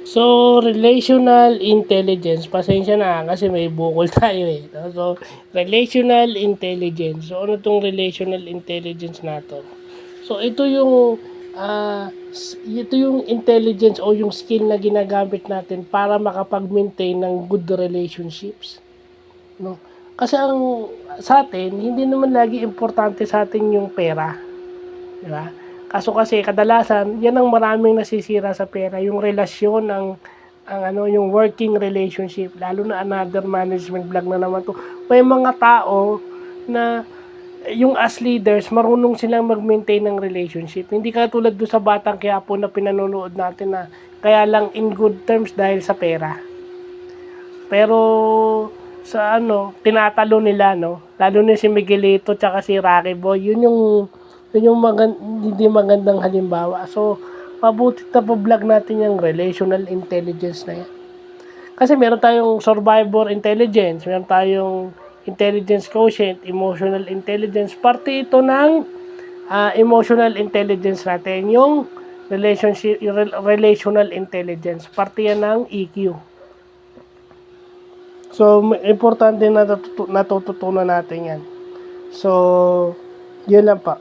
So, relational intelligence. Pasensya na kasi may bukol tayo eh. So, relational intelligence. So, ano tong relational intelligence na to? So, ito yung intelligence o yung skill na ginagamit natin para makapag-maintain ng good relationships. No? Kasi sa atin, hindi naman lagi importante sa atin yung pera. Di ba? Kaso kasi kadalasan, yan ang maraming nasisira sa pera, yung relasyon yung working relationship, lalo na another management vlog na naman to. May mga tao na yung as leaders, marunong silang mag-maintain ng relationship. Hindi katulad do sa Batang Quiapo na pinanonood natin na kaya lang in good terms dahil sa pera. Pero sa tinatalo nila, no? Lalo na si Miguelito tsaka si Rocky Boy, yun yung hindi magandang halimbawa. So, mabuti na po vlog natin yung relational intelligence na yan. Kasi meron tayong survivor intelligence, meron tayong intelligence quotient, emotional intelligence. Parte ito ng emotional intelligence natin, yung relational intelligence. Parte yan ng EQ. So, importante na natututunan natin yan. So, yun lang pa.